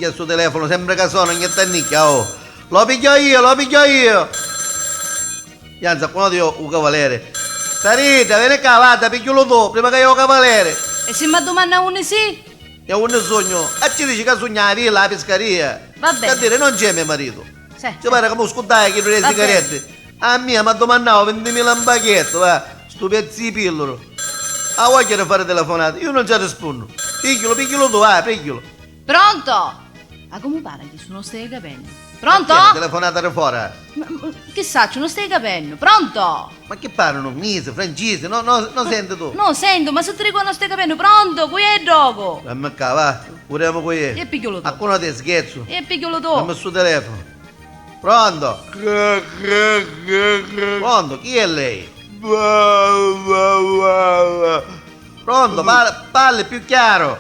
questo telefono sembra che suona ogni tannicchia, oh. Lo piglio io, lo piglio io. Anzi, quando io un cavaliere. Sarita, vieni qua, vada, pigliolo tu, prima che io cavaliere. E se mi domanda uno sì? È un sogno. E ci dici che sogna la villa, la pescaria. Va bene. Per dire, non c'è mio marito. Sì. Ci pare che mi scudai che le Va sigarette. A mia mi ha domandato 20.000 in bacchetto, va. Sto pezzi di pillolo. A voglia di fare telefonate, io non ci rispondo. Pigliolo tu, vai, pigliolo. Pronto? Ma come pare che non stai capendo? Pronto? Perché la telefonata da fuori? Che saccio, non stai capendo? Pronto? Ma che parlano? Mise, francese, no, senti tu. No, sento, ma se ti dico non stai capendo, pronto? Qui è il gioco. Dammi qua, va, pure qui. E pigliolo tu. A quello ti scherzo. E pigliolo Dammi tu. sul telefono. Pronto? Pronto, chi è lei? Pronto, parli più chiaro.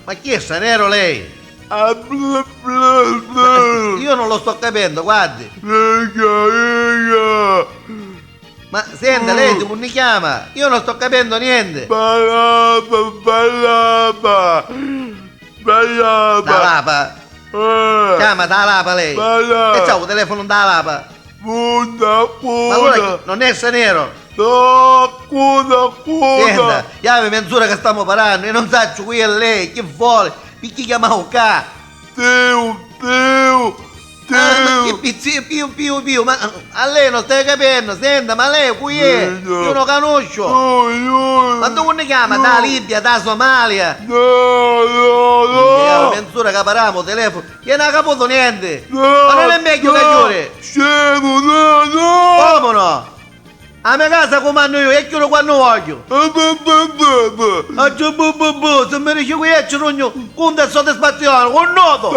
Ma chi è Sanero lei? Io non lo sto capendo, guardi. Ma senta, lei come mi chiama? Io non sto capendo niente. Da lapa? Chiama da lapa lei. E c'ha un telefono da lapa. Ma allora non è Sanero. Senta, io mezz'ora che stiamo parlando e non saccio qui è lei, che vuole? Perché chiamavo qua? Ma che pizzi, più, ma a lei non stai capendo, senta, ma lei qui è? Io non conosco. Ma dove ne chiama? Da Libia, da Somalia? Mezz'ora che parliamo, telefono, io non ho capito niente. Ma non è meglio che giuri? Come no? A mia casa comando io e chiudo quando voglio. Se mi dici qui c'è rogno, conta soddisfazione, con noto.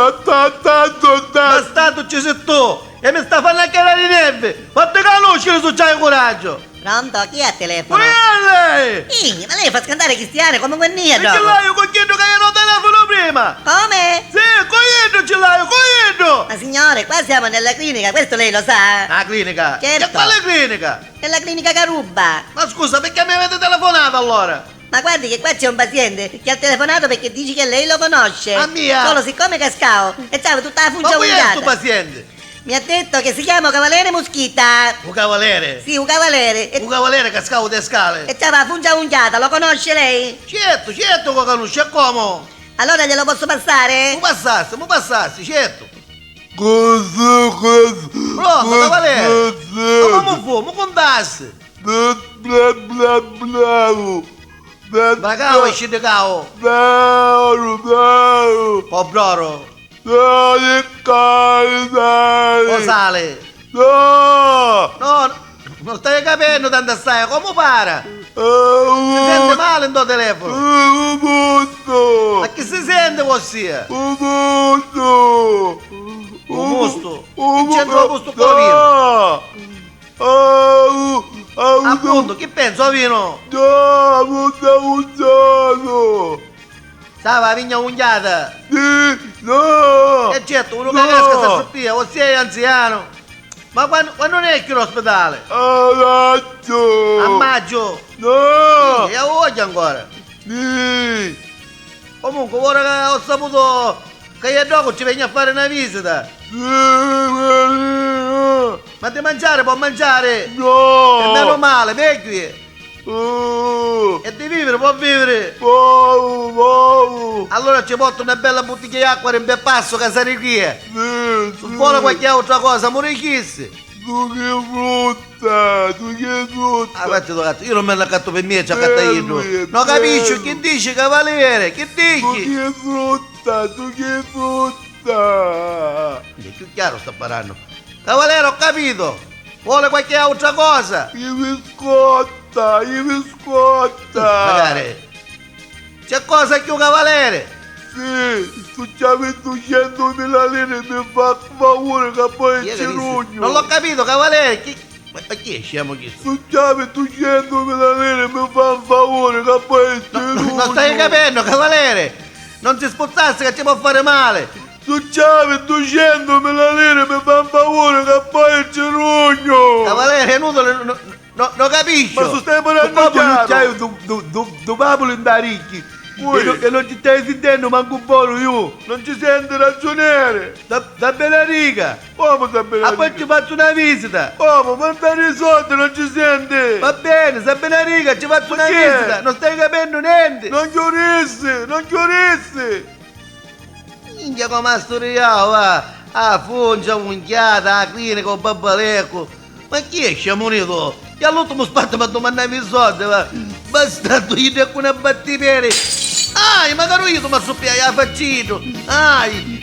Bastardo ci sei tu e mi sta fanno anche la neve. Fate conoscere se c'hai coraggio. Pronto? Chi è al telefono? Qui è lei! Ma lei fa scandare cristiane come quella Perché l'hai cogliendo che io non telefono prima? Come? Sì, cogliendo ce l'hai, cogliendo! Ma signore, qua siamo nella clinica, questo lei lo sa? La clinica? Certo. E quale clinica? È la clinica Caruba. Ma scusa, perché mi avete telefonato allora? Ma guardi che qua c'è un paziente che ha telefonato perché dice che lei lo conosce. Ah, mia? Solo siccome cascavo e stava tutta la Ma funcia qui è sto ungiata. paziente? Mi ha detto che si chiama Cavaliere Moschita. Un cavaliere? Sì, un cavaliere. Un cavaliere che scavo le scale? E c'ha la funcia ungiata, lo conosce lei? Certo che conosce, come? Allora glielo posso passare? Mi passassi, certo. Pronto, cavaliere? Ma come fu? Mi contassi? Ma cavo esci di cavo? Pobroro. O sale? No, non stai capendo tanto assai, come para? Si sente male in tuo telefono? Ma che si sente ossia? Un musto? Che c'entra il musto con vino? Appunto, che penso vino? Stava la vigna ungiata? No! E certo, uno che casca si soppia, o sei anziano. Ma quando ne è che l'ospedale? A maggio? No! E a oggi ancora? Sì! Comunque, ora che ho saputo che io dopo ci vengo a fare una visita. Ma di mangiare può mangiare? No! E meno male, vecchio è. E di vivere può vivere. Allora ci porto una bella bottiglia di acqua in bel passo che sarà qui. Se vuole qualche altra cosa, morichisse. Tu che frutta! Ah, faccio cazzo, io non me la catto per me, c'è catta io. Non capisci che dici, cavaliere? Che dici? Tu che frutta! È più chiaro sta parlando. Cavaliere, ho capito. Vuole qualche altra cosa? I biscotta! Magari. C'è cosa che un cavaliere? Sì, tu ci avevi 200.000 lire e mi fa paura che poi Io c'è che disse- rugno. Non l'ho capito, cavaliere. Ma chi è scemo chi? Tu ci avevi 200.000 lire e mi fa favore che poi c'è rugno. Non stai capendo, cavaliere. Non si spozzasse che ci può fare male. Tu ci avevi 200.000 lire e mi fa favore che poi c'è rugno. Cavaliere, è inutile, non capisci. Ma su stai parlando chiaro. chiaro. C'hai due papole in da ricchi. Che non ci stai sentendo manco un po' io. Non ci sente ragioniere. Da bella riga. Come sta bene? A poi ci faccio una visita. Come? Mandare i soldi non ci sente. Va bene, sta bella riga, ci faccio una che? visita. Non stai capendo niente. Non chiurissi, non chiurissi. Minchia come storiamo, va. Ah, fungia, unchiata, a clinica, un babbalecco. Ma chi è sciamonito? Che all'ultimo spazio mi ha domandato i soldi, va. Bastardo, gli dico una battipere. Ai, magari io ti mi assoppiai a faccino. Ai.